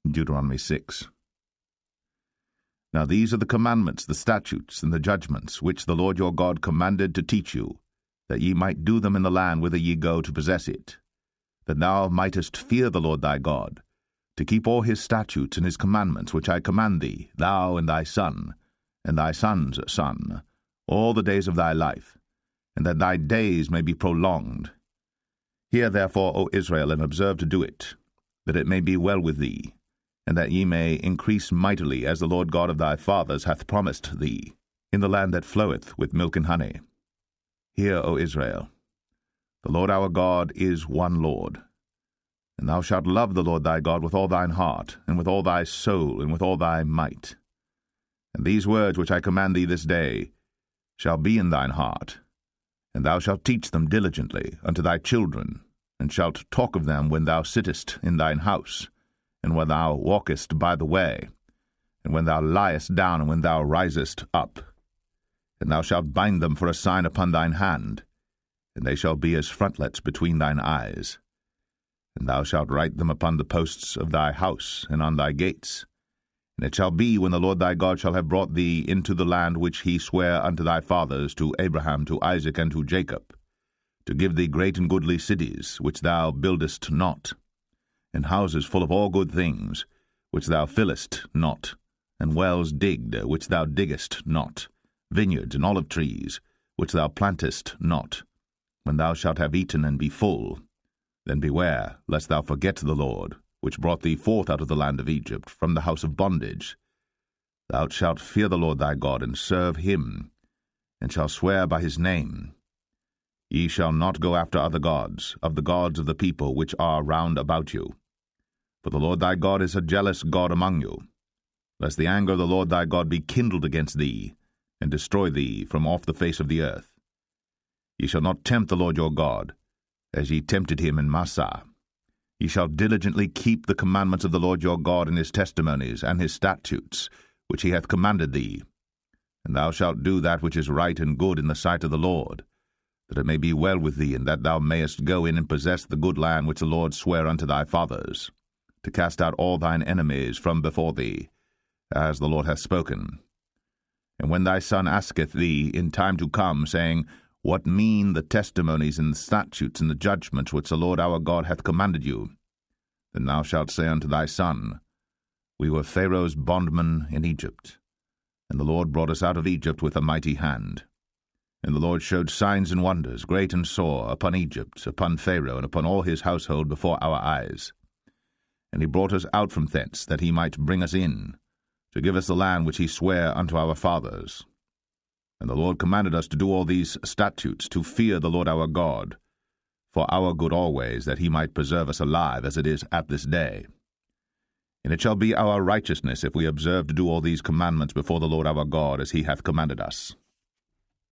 Deuteronomy 6. Now these are the commandments, the statutes, and the judgments, which the Lord your God commanded to teach you, that ye might do them in the land whither ye go to possess it, that thou mightest fear the Lord thy God, to keep all his statutes and his commandments which I command thee, thou and thy son, and thy son's son, all the days of thy life, and that thy days may be prolonged. Hear therefore, O Israel, and observe to do it, that it may be well with thee, and that ye may increase mightily, as the Lord God of thy fathers hath promised thee, in the land that floweth with milk and honey. Hear, O Israel, the Lord our God is one Lord. And thou shalt love the Lord thy God with all thine heart, and with all thy soul, and with all thy might. And these words which I command thee this day shall be in thine heart, and thou shalt teach them diligently unto thy children, and shalt talk of them when thou sittest in thine house, and when thou walkest by the way, and when thou liest down, and when thou risest up. And thou shalt bind them for a sign upon thine hand, and they shall be as frontlets between thine eyes. And thou shalt write them upon the posts of thy house, and on thy gates. And it shall be, when the Lord thy God shall have brought thee into the land which he sware unto thy fathers, to Abraham, to Isaac, and to Jacob, to give thee great and goodly cities, which thou buildest not, and houses full of all good things, which thou fillest not, and wells digged, which thou diggest not, vineyards and olive trees, which thou plantest not. When thou shalt have eaten and be full, then beware, lest thou forget the Lord, which brought thee forth out of the land of Egypt, from the house of bondage. Thou shalt fear the Lord thy God, and serve him, and shalt swear by his name. Ye shall not go after other gods, of the people which are round about you. For the Lord thy God is a jealous God among you, lest the anger of the Lord thy God be kindled against thee, and destroy thee from off the face of the earth. Ye shall not tempt the Lord your God, as ye tempted him in Massah. Ye shall diligently keep the commandments of the Lord your God, and his testimonies, and his statutes, which he hath commanded thee. And thou shalt do that which is right and good in the sight of the Lord, that it may be well with thee, and that thou mayest go in and possess the good land which the Lord sware unto thy fathers, to cast out all thine enemies from before thee, as the Lord hath spoken. And when thy son asketh thee in time to come, saying, What mean the testimonies and the statutes and the judgments which the Lord our God hath commanded you? Then thou shalt say unto thy son, We were Pharaoh's bondmen in Egypt, and the Lord brought us out of Egypt with a mighty hand. And the Lord showed signs and wonders, great and sore, upon Egypt, upon Pharaoh, and upon all his household before our eyes. And he brought us out from thence, that he might bring us in, to give us the land which he sware unto our fathers. And the Lord commanded us to do all these statutes, to fear the Lord our God, for our good always, that he might preserve us alive, as it is at this day. And it shall be our righteousness, if we observe to do all these commandments before the Lord our God, as he hath commanded us.